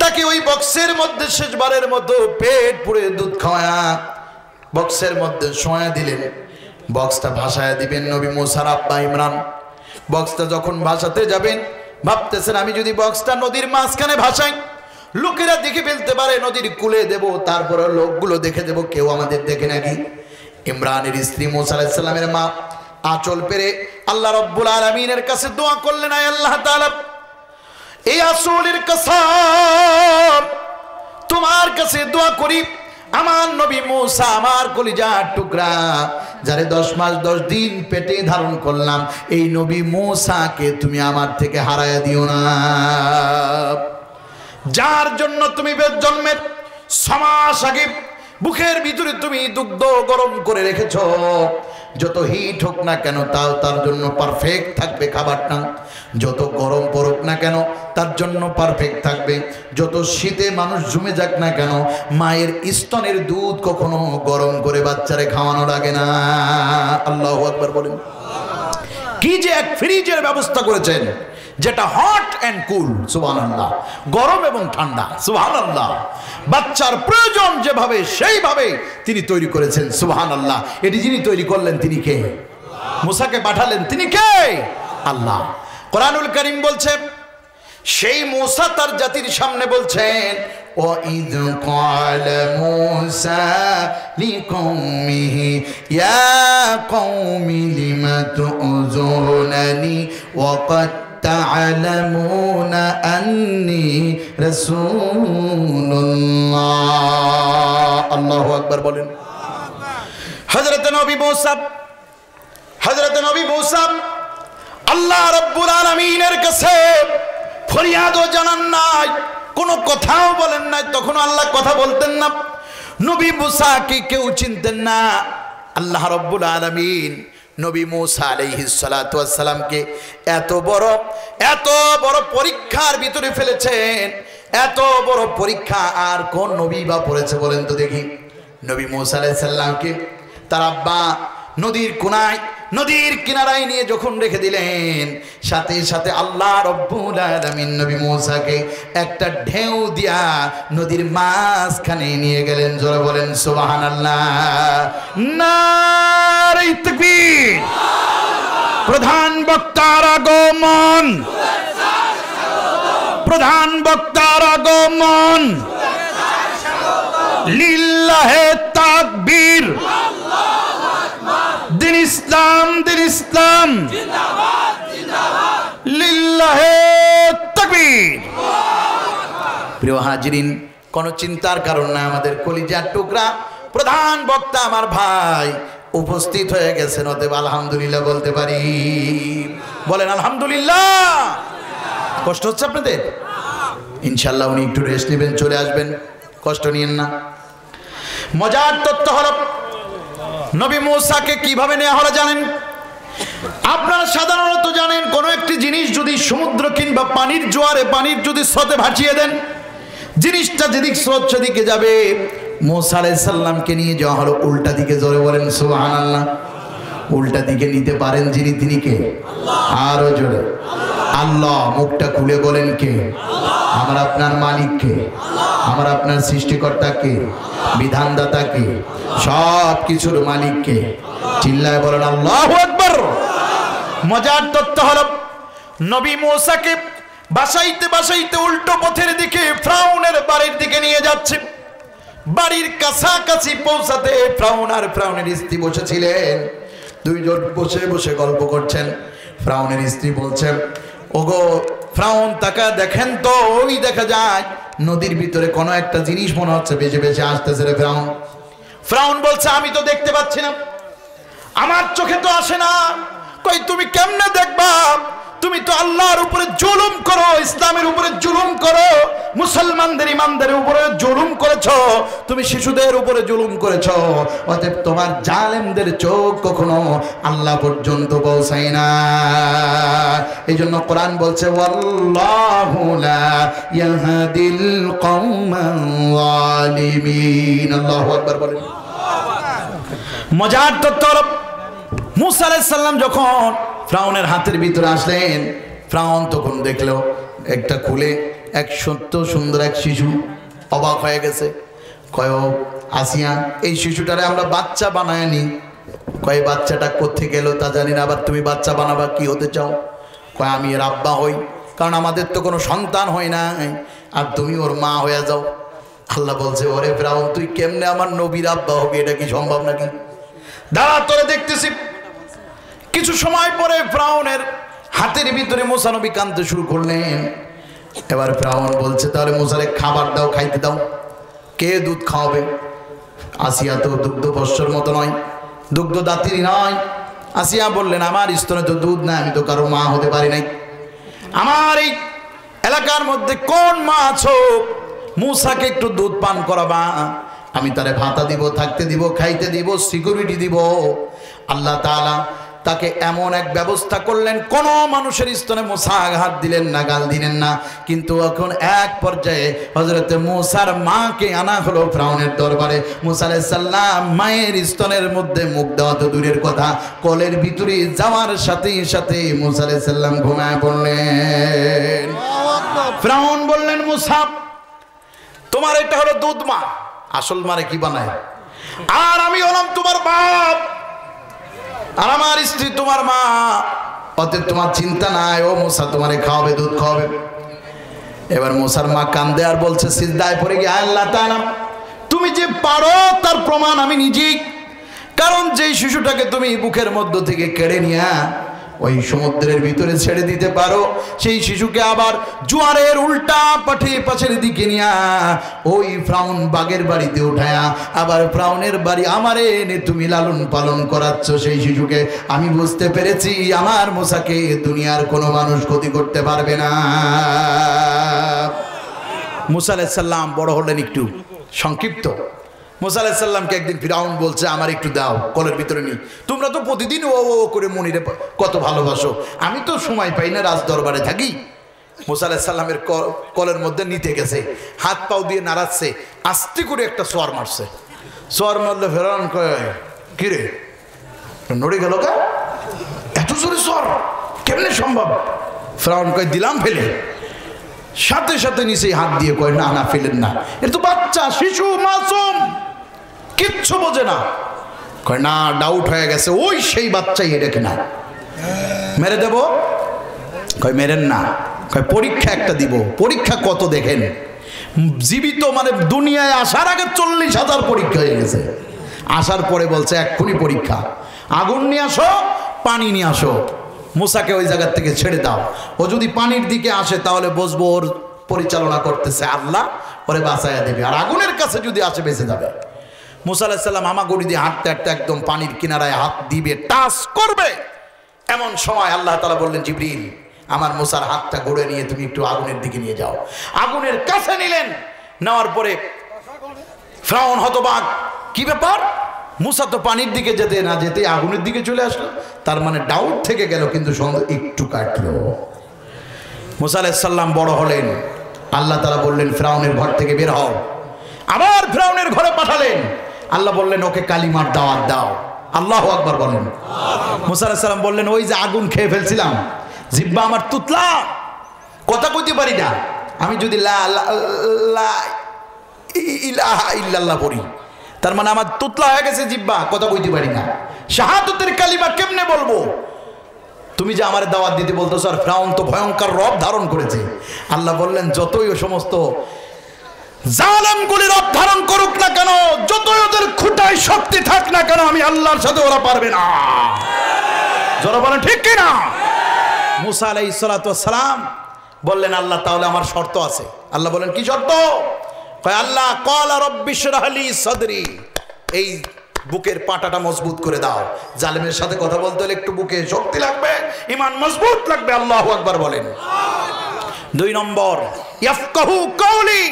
তাকে ওই বক্সের মধ্যে শেষবারের মতো পেট পুড়ে দুধ খাওয়া বক্সের মধ্যে শোয়া দিলেন। বক্সটা ভাসায় দিবেন নবী মূসার আব্বা ইমরান। বক্সটা যখন ভাসাতে যাবেন ভাবতেছেন, আমি যদি বক্সটা নদীর মাঝখানে ভাসাই, লোকেরা দেখে ফেলতে পারে নদীর কূলে দেব, তারপরে লোকগুলো দেখে দেব কেউ আমাদের দেখে নাকি। ইমরানের স্ত্রী মুসা আলাইহিস সালামের মা আঁচল পেরে আল্লাহ রাব্বুল আলামিনের কাছে দোয়া করলেন, আয় আল্লাহ তাআলা, এই আঁচলের কসম তোমার কাছে দোয়া করি, আমার নবী মুসা আমার কলিজার টুকরা যারে 10 মাস 10 দিন পেটে ধারণ করলাম, এই নবী মুসাকে তুমি আমার থেকে হারায়া দিও না। যার জন্য তুমি জন্মের 6 মাস আগে বুকের ভিতরে তুমি দুগ্ধ গরম করে রেখেছো, যত হিট হোক না কেন তাও তার জন্য পারফেক্ট থাকবে খাবারটা, যত গরম পড়ুক না কেন তার জন্য পারফেক্ট থাকবে, যত শীতে মানুষ জমে যাক না কেন মায়ের স্তনের দুধ কখনো গরম করে বাচ্চারে খাওয়ানো লাগে না। আল্লাহু আকবার বলেন। কি যে এক ফ্রিজের ব্যবস্থা করেছেন যেটা হট এন্ড কুল, সুবহানাল্লাহ, গরম এবং ঠান্ডা, সুবহানাল্লাহ। বাচ্চার প্রয়োজন যেভাবে সেইভাবে তিনি তৈরি করেছেন, সুবহানাল্লাহ। এটি যিনি তৈরি করলেন তিনি কে? মুসাকে পাঠালেন তিনি কে? আল্লাহ। কোরআনুল কারীম বলছে সেই মুসা তার জাতির সামনে বলছেন, وَإِذْ قَالَ مُوسَى لِقَوْمِهِ يَا قَوْمِ لِمَ تُؤْذُونَنِي وَقَدْ تَعْلَمُونَ أَنِّي رَسُولُ اللَّهِ। আল্লাহু আকবার বলেন। হযরত নবী মুসা আল্লাহ রাব্বুল আলামিনের কাছে ফরিয়াদও জানান নাই, কোনো কথাও বলেন নাই, তখন আল্লাহ কথা বলতেন না। নবী মুসাকে কেউ চিনতেন না। আল্লাহ রাব্বুল আলামিন নবী মুসা আলাইহিস সালাতু ওয়াস সালামকে এত বড় পরীক্ষার ভিতরে ফেলেছেন। এত বড় পরীক্ষা আর কোন নবী বা পড়েছে বলেন তো দেখি? নবী মুসা আলাইহিস সালামকে তার আব্বা নদীর কিনারায় নিয়ে যখন রেখে দিলেন, সাথে সাথে আল্লাহ রাব্বুল আলামিন নবী মুসাকে একটা ঢেউ দিয়া নদীর মাঝখানে নিয়ে গেলেন। জোরে বলেন সুবহানাল্লাহ। নারে তাকবীর। প্রধান বক্তার আগমন, প্রধান বক্তার আগমন, লিল্লাহে তাকবীর। দিন ইসলাম জিন্দাবাদ লিল্লাহে তাকবীর। প্রিয় হাজিরিন, কোনো চিন্তার কারণ না, আমাদের কলিজার টুকরা প্রধান বক্তা আমার ভাই উপস্থিত হয়ে গেছেন, অতএব আলহামদুলিল্লাহ বলতে পারি। বলেন আলহামদুলিল্লাহ। কষ্ট হচ্ছে আপনাদের? ইনশাআল্লাহ উনি একটু রেস্ট নেবেন, চলে আসবেন, কষ্ট নিয়েন না। মজার তথ্য হলো নবী মুসাকে কিভাবে নেওয়া হলো জানেন? আপনারা সাধারণত জানেন কোনো একটি জিনিস যদি সমুদ্র কিংবা পানির জোয়ারে, পানির যদি স্রোতে ভাসিয়ে দেন, জিনিসটা যেদিক স্রোত সেদিকে যাবে। মুসা আলাইহিস সালামকে নিয়ে যাওয়া হলো উল্টা দিকে। জোরে বলেন সুবহানাল্লাহ। উল্টা দিকে নিতে পারেন যিনি, তিনি কে? আরো জোরে আল্লাহ। মুখটা খুলে বলেন কে? আমার আপনার মালিক কে? আমার আপনার সৃষ্টিকর্তা কে? বিধানদাতা কে? সব কিছুর মালিক কে? চিল্লায় বলেন আল্লাহু আকবার। মজার তথ্য হলো নবী মুসাকে বাসাইতে উল্টো পথের দিকে ফিরআউনের বাড়ির দিকে নিয়ে যাচ্ছে। বাড়ির কাছাকাছি পৌঁছাতে ফিরআউনের স্ত্রী বসেছিলেন। দুইজন বসে বসে গল্প করছেন। ফিরআউনের স্ত্রী বলছেন, ওগো ফিরআউন, তাকা দেখেন তো, ওই দেখা যায় নদীর ভিতরে কোনো একটা জিনিস মনে হচ্ছে বেশি বেশি আসতেছে রে ফিরআউন। ফিরআউন বলছে, আমি তো দেখতে পাচ্ছি না, আমার চোখে তো আসে না। কই তুমি কেমনে দেখবা? তুমি তো আল্লাহর উপরে জুলুম করো, ইসলামের উপরে জুলুম করো, মুসলমানদের ইমানদের উপরে জুলুম করেছো, তুমি শিশুদের উপরে জুলুম করেছো। অতএব তোমার জালেমদের চোখ কখনো আল্লাহ পর্যন্ত পৌঁছায় না। এই জন্য কোরআন বলছে, ওয়াল্লাহু লা ইয়াহদিল কওমান যালিমিন। আল্লাহু আকবার বলেন। মজার তথ্য, মুসা আলাইহিস সালাম যখন ফিরআউনের হাতের ভিতরে আসলেন, ফিরআউন তখন দেখলো একটা খুলে এক সত্য সুন্দর এক শিশু। অবাক হয়ে গেছে। কয়, আসিয়া, এই শিশুটারে আমরা বাচ্চা বানায় নি। কয়, বাচ্চাটা কোত্থেকে গেল তা জানি না, আবার তুমি বাচ্চা বানাবা, কি হতে চাও? কয়, আমি এর আব্বা হই, কারণ আমাদের তো কোনো সন্তান হয় না, আর তুমি ওর মা হয়ে যাও। আল্লাহ বলছে, ওরে ফিরাউন, তুই কেমনে আমার নবীর আব্বা হবি? এটা কি সম্ভব নাকি? দাঁড়া, তোরে দেখতেছি। কিছু সময় পরে ফিরাউনের হাতের ভিতরে মুসা নবী কাঁদতে শুরু করলেন। এবার ফিরাউন বলছে, তাহলে মুসারে খাবার দাও, খাইতে দাও। কে দুধ খাওয়াবে? আসিয়া তো দুগ্ধ বৎসর মতো নয়, দুগ্ধ দাত্রী নয়। আসিয়া বললেন, আমার স্তনে তো দুধ না, আমি তো কারো মা হতে পারি নাই। আমার এই এলাকার মধ্যে কোন মা আছো, মুসাকে একটু দুধ পান করাবা, আমি তারে ভাতা দিব, থাকতে দিব, খাইতে দিব, সিকিউরিটি দিব। আল্লাহ তাআলা তাকে এমন এক ব্যবস্থা করলেন, কোন মানুষের স্তনে মুসা আঘাত দিলেন না, গাল দিলেন না। কিন্তু এখন এক পর্যায়ে হযরত মুসার মাকে আনা হলো ফিরাউনের দরবারে। মুসা আলাইহিস সালাম মায়ের স্তনের মধ্যে মুখ দেওয়া তো দূরের কথা, কোলের ভিতরে যাওয়ার সাথে সাথে মুসা আলাইহিস সালাম ঘুমায় পড়লেন। ফিরাউন বললেন, মুসা, তোমার এটা হলো দুধ মা, আসল মারে কি বানায়? আর আমি হলাম তোমার বাপ, আর আমার স্ত্রী তোমার মা, অতএব তোমার চিন্তা নাই, ও মুসা তোমারে খাওয়াবে, দুধ খাওয়াবে। এবার মুসার মা কান্দে আর বলছে, সিজদায় পড়ে গিয়ে, আল্লাহ তাআলা, তুমি যে পারো তার প্রমাণ আমি নিজেই। কারণ যেই শিশুটাকে তুমি বুকের মধ্য থেকে কেড়ে নিয়ে ওই সমুদ্রের ভিতরে ছেড়ে দিতে পারো, সেই শিশুকে আবার জোয়ারের উল্টা পাশের দিকে নিয়ে ওই ফিরাউন বাগের বাড়িতে উঠায়া আবার ফিরাউনের বাড়ি আমারে এনে তুমি লালন পালন করাচ্ছ সেই শিশুকে, আমি বুঝতে পেরেছি আমার মুসাকে দুনিয়ার কোনো মানুষ ক্ষতি করতে পারবে না। মুসা আলাইহিস সালাম বড় হলেন একটু সংক্ষিপ্ত। মুসা আলাইহিস সালামকে একদিন ফিরাউন বলছে, আমার একটু দাও, কলের ভিতরে নি। তোমরা তো প্রতিদিন ও ও করে মনিরে কত ভালোবাসো, আমি তো সময় পাই না, রাজ দরবারে থাকি। মুসা আলাইহিস সালামের কলের মধ্যে নিতে গেছে, হাত পাও দিয়ে নাড়াচ্ছে, আস্তে করে একটা সোয়ার মারছে। সোয়ার মারলে ফিরাউন কয়, কি রে নড়ে গেল কা? এত জোরে সোয়ার কেমনে সম্ভব? ফিরাউন কয়, দিলাম ফেলে। সাথে সাথে নিচে হাত দিয়ে কয়, না না, ফেলেন না, এ তো বাচ্চা, শিশু, মাসুম, কিচ্ছু বোঝে না। কয়, না, ডাউট হয়ে গেছে, ওই সেই বাচ্চাই, এটা কিনা, মেরে দেব? কয়, মেরেন না। কয়, পরীক্ষা একটা দিব। পরীক্ষা কত দেখেন? জীবিত মানে দুনিয়ায় আসার আগে 40,000 পরীক্ষা হয়ে গেছে। আসার পরে বলছে, এক্ষুনি পরীক্ষা, আগুন নিয়ে আসো, পানি নিয়ে আসো, মুসাকে ওই জায়গার থেকে ছেড়ে দাও। ও যদি পানির দিকে আসে তাহলে বুঝবো ওর পরিচালনা করতেছে আল্লাহ, ওরে বাঁচাইয়া দেবে। আর আগুনের কাছে যদি আসে বেঁচে যাবে। মুসা আলাইহিস সালাম হামাগুড়ি দিয়ে হাঁটতে হাঁটতে একদম পানির কিনারায় হাত দিবে, টাচ করবে, এমন সময় আল্লাহ তাআলা বললেন, জিবরিল, আমার মুসার হাতটা গড়ে নিয়ে তুমি একটু আগুনের দিকে নিয়ে যাও। আগুনের কাছে নিলেন, নেওয়ার পরে ফিরাউন হতবাক, কি ব্যাপার? মুসা তো পানির দিকে যেতে না যেতে আগুনের দিকে চলে আসলো, তার মানে ডাউট থেকে গেল, কিন্তু সন্দেহ একটু কাটলো। মুসা আলাইহিস সালাম বড় হলেন, আল্লাহ তাআলা বললেন, ফিরাউনের ঘর থেকে বের হও। আবার ফিরাউনের ঘরে পাঠালেন, আল্লাহ বললেন, ওকে কালিমার দাওয়াত দাও। আল্লাহু আকবার বলেন। মুসা আলাইহিস সালাম বললেন, ওই যে আগুন খেয়ে ফেলছিলাম, জিহ্বা আমার তুতলা, কথা কইতে পারি না। আমি যদি লা ইলাহা ইল্লাল্লাহ পড়ি, তার মানে আমার তুতলা হয়ে গেছে জিহ্বা, কথা কইতে পারি না। শাহাদাতের কালিমা কেমনে বলবো? তুমি যে আমার দাওয়াত দিতে বলতেছো। আর ফিরাউন তো ভয়ঙ্কর রব ধারণ করেছে। আল্লাহ বললেন, যতই ও সমস্ত জালেমগুলি রব ধারণ করুক না কেন, যতই ওদের খুঁটায় শক্তি থাক না কেন, আমি আল্লাহর সাথে ওরা পারবে না। যারা বলেন ঠিক কিনা? মুসা আলাইহিস সালাতু ওয়াস সালাম বললেন, আল্লাহ তাহলে আমার শর্ত আছে। আল্লাহ বলেন, কি শর্ত? কয়, আল্লাহ ক্বালা রাব্বি ইশরাহ লি সাদরি, এই বুকের পাটাটা মজবুত করে দাও। জালেমের সাথে কথা বলতে হলে একটু বুকে শক্তি লাগবে, ঈমান মজবুত লাগবে। আল্লাহু আকবার বলেন। 2 নম্বর, ইয়াফকাহু কওলি,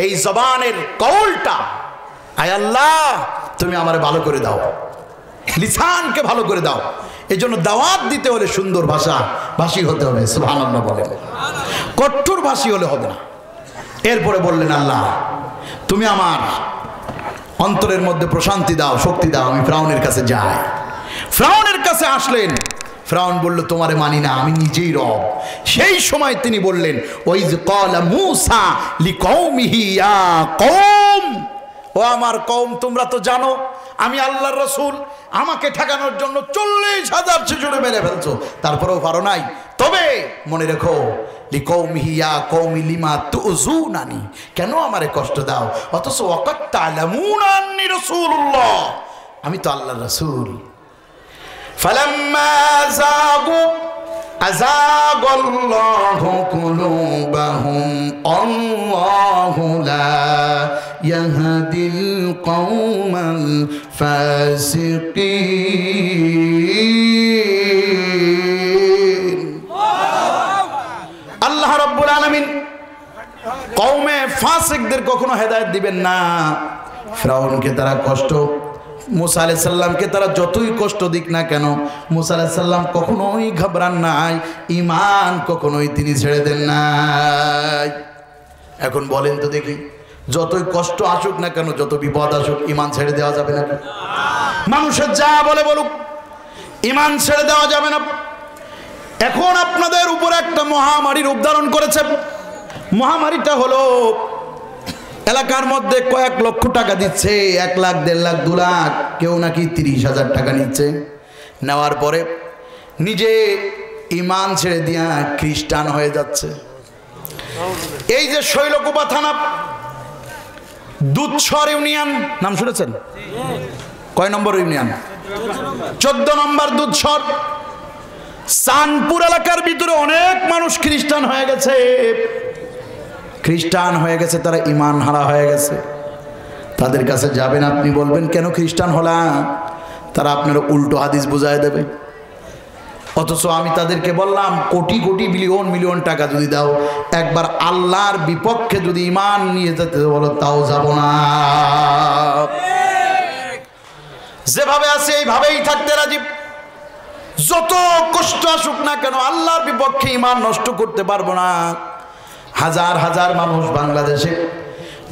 এই জবানের কওলটা, আয় আল্লাহ তুমি আমারে ভালো করে দাও, লিসানকে ভালো করে দাও। এই জন্য দাওয়াত দিতে হলে সুন্দর ভাষী হতে হবে। সুবহানাল্লাহ বলেন। কঠোর ভাষী হলে হবে না। এরপরে বললেন, আল্লাহ তুমি আমার অন্তরের মধ্যে প্রশান্তি দাও, শক্তি দাও, আমি ফিরাউনের কাছে যাই। ফিরাউনের কাছে আসলেন, ফিরাউন বলল, তোমারে মানি না, আমি নিজেই রব। সেই সময় তিনি বললেন, ওয়াইজ ক্বালা মূসা লিকওমিহি ইয়া কওম ও আমার কওম, তোমরা তো জানো আমি আল্লাহর রাসূল, আমাকে ঠেকানোর জন্য 40,000 শিশুরে মেরে ফেলছো, তারপরেও পারো নাই। তবে মনে রেখো, লিকৌমিহি ইয়া কওমি লিমা তুযুনানি, কেন আমারে কষ্ট দাও, অথচ ওয়াকাত তা'লামুনা আন্নী রাসূলুল্লাহ, আমি তো আল্লাহর রাসূল। ফালাম্মা যাগু আযাগাল্লাহু কুলুবাহুম, আল্লাহু লা ইয়াহদিল কওমাল ফাসিকিন। আল্লাহ রাব্বুল আলামিন কওমে ফাসিকদের কখনো হেদায়েত দিবেন না। ফিরআউনকে তারা কষ্ট, মুসা আলাইহিস সালামকে তারা যতই কষ্ট দিক না কেন, মুসা আলাইহিস সালাম কখনোই ঘাবড়ান নাই, ঈমান কখনোই তিনি ছেড়ে দেন নাই। এখন বলেন তো দেখি, যতই কষ্ট আসুক না কেন, যত বিপদ আসুক, ঈমান ছেড়ে দেওয়া যাবে না? মানুষের যা বলে বলুক, ঈমান ছেড়ে দেওয়া যাবে না। এখন আপনাদের উপরে একটা মহামারীর রূপ ধারণ করেছে। মহামারীটা হলো এলাকার মধ্যে কয়েক লক্ষ টাকা দিচ্ছে, 1 লাখ, 1.5 লাখ, 2 লাখ, কেউ নাকি 30,000 টাকা নিচ্ছে। নেওয়ার পরে নিজে ঈমান ছেড়ে দিয়া খ্রিস্টান হয়ে যাচ্ছে। এই যে শৈলকুপা থানা দুধসর ইউনিয়ন, নাম শুনেছেন? কয় নম্বর ইউনিয়ন? 14 নম্বর দুধসর। চাঁদপুর এলাকার ভিতরে অনেক মানুষ খ্রিস্টান হয়ে গেছে, খ্রিস্টান হয়ে গেছে, তারা ঈমান হারা হয়ে গেছে। তাদের কাছে যাবেন, আপনি বলবেন কেন খ্রিস্টান হলাম, তারা আপনার উল্টো হাদিস বুঝায় দেবে। অথচ আমি তাদেরকে বললাম, কোটি কোটি বিলিয়ন মিলিয়ন টাকা যদি দাও, একবার আল্লাহর বিপক্ষে যদি ঈমান নিয়ে যেতে বলো, তাও যাব না। যেভাবে আছে এইভাবেই থাকতে রাজি। যত কষ্ট আসুক না কেন, আল্লাহর বিপক্ষে ঈমান নষ্ট করতে পারবো না। হাজার হাজার মানুষ বাংলাদেশে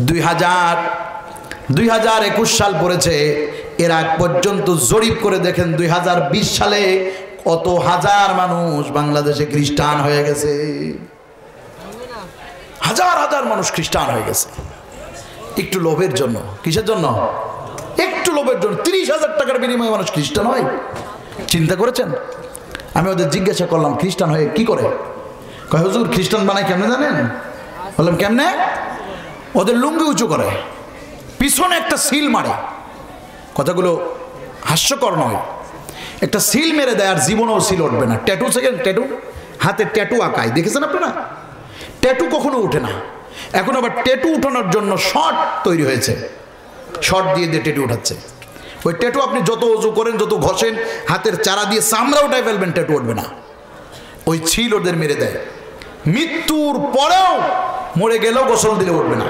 2021 সাল পড়েছে, এর আগ পর্যন্ত জরিপ করে দেখেন 2020 সালে কত হাজার মানুষ বাংলাদেশে খ্রিস্টান হয়ে গেছে। হাজার হাজার মানুষ খ্রিস্টান হয়ে গেছে একটু লোভের জন্য। কিসের জন্য? একটু লোভের জন্য 30,000 টাকার বিনিময়ে মানুষ খ্রিস্টান হয়। চিন্তা করেছেন? আমি ওদের জিজ্ঞাসা করলাম, খ্রিস্টান হয়ে কি করে? কয় হুজুর, খ্রিস্টান বানায় কেমনে জানেন? বললাম কেমনে? ওদের লুঙ্গি উঁচু করে, পিছনে একটা সিল মারে। কথাগুলো হাস্যকর নয়। একটা সিল মেরে দেয়, আর জীবনেও সিল উঠবে না। ট্যাটু সেকেন্ড, ট্যাটু হাতে ট্যাটু আঁকায়, দেখেছেন আপনারা? ট্যাটু কখনো উঠে না। এখন আবার ট্যাটু উঠানোর জন্য শর্ট তৈরি হয়েছে, শর্ট দিয়ে দিয়ে ট্যাটু উঠাচ্ছে। ওই ট্যাটু আপনি যত উঁচু করেন, যত ঘষেন, হাতের চারা দিয়ে চামড়া উঠাই ফেলবেন, ট্যাটু উঠবে না। ওই ছিল ওদের মেরে দেয়। মৃত্যুর পরেও, মরে গেলেও গোসল দিলে উঠবে না।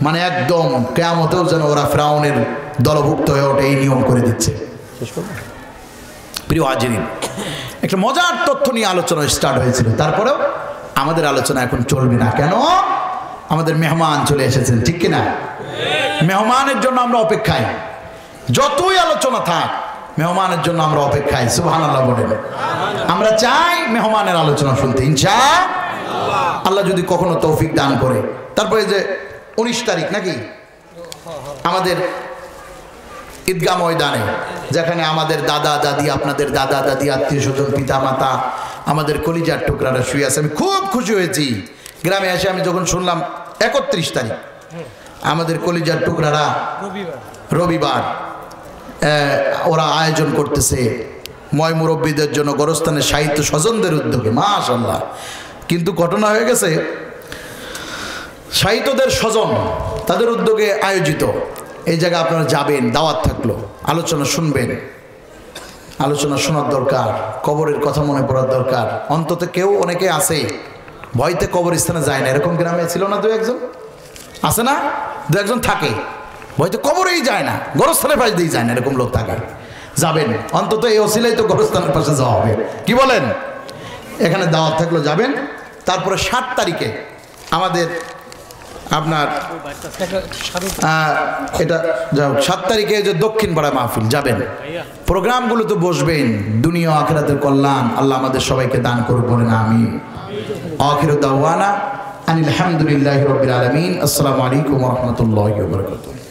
মানে একদম কিয়ামতেও যেন ওরা ফিরআউনের দলভুক্ত হয়ে ওঠে, এই নিয়ম করে দিচ্ছে। প্রিয় হাজিরিন, একটা মজার তথ্য নিয়ে আলোচনা স্টার্ট হয়েছিল, তারপরেও আমাদের আলোচনা এখন চলবে না। কেন? আমাদের মেহমান চলে এসেছেন, ঠিক কিনা? মেহমানের জন্য আমরা অপেক্ষায়। যতই আলোচনা থাক, মেহমানের জন্য আমরা অপেক্ষায়। সুবহানাল্লাহ বলেন। আমরা চাই মেহমানের আলোচনা শুনতে, ইনশাআল্লাহ। আল্লাহ যদি কখনো তৌফিক দান করে। তারপরে যে 19 তারিখ নাকি আমাদের ঈদগাহ ময়দানে, যেখানে আমাদের দাদা দাদি, আপনাদের দাদা দাদি, আত্মীয় স্বজন, পিতা মাতা, আমাদের কলিজার টুকরারা শুয়ে আছে। আমি খুব খুশি হয়েছি গ্রামে এসে। আমি যখন শুনলাম 31 তারিখ আমাদের কলিজার টুকরারা রবিবার ওরা আয়োজন করতেছে ময় মুরব্বীদের জন্য, গোরস্থানের সাহিত্য স্বজনদের উদ্যোগে, মাশাআল্লাহ। কিন্তু ঘটনা হয়ে গেছে, সাহিত্যদের স্বজন তাদের উদ্যোগে আয়োজিত এই জায়গায় আপনারা যাবেন, দাওয়াত থাকলো, আলোচনা শুনবেন। আলোচনা শোনার দরকার, কবরের কথা মনে পড়ার দরকার। অন্তত কেউ, অনেকে আছে ভয়তে কবরস্থানে যায় না। এরকম গ্রামে ছিল না 2-1 আছে না? 2-1 থাকে, ভয়তে কবরেই যায় না, গোরস্থানের পাশ দিয়ে যায় না, এরকম লোক থাকে। যাবেন, অন্তত এই ওসিলাই তো গোরস্থানের পাশে যাওয়া হবে। কি বলেন? এখানে দাওয়াত থাকলো, যাবেন। তারপরে 7 তারিখে আমাদের আপনার এটা 7 তারিখে যে দক্ষিণ পাড়া মাহফিল, যাবেন। প্রোগ্রামগুলোতে বসবেন। দুনিয়া আখিরাতের কল্যাণ আল্লাহ আমাদের সবাইকে দান করুন, বলেন আমিন। আখিরু দাওয়ানা আনিল হামদুলিল্লাহি রাব্বিল আলামিন। আসসালামু আলাইকুম ওয়া রাহমাতুল্লাহি ওয়া বারাকাতুহু।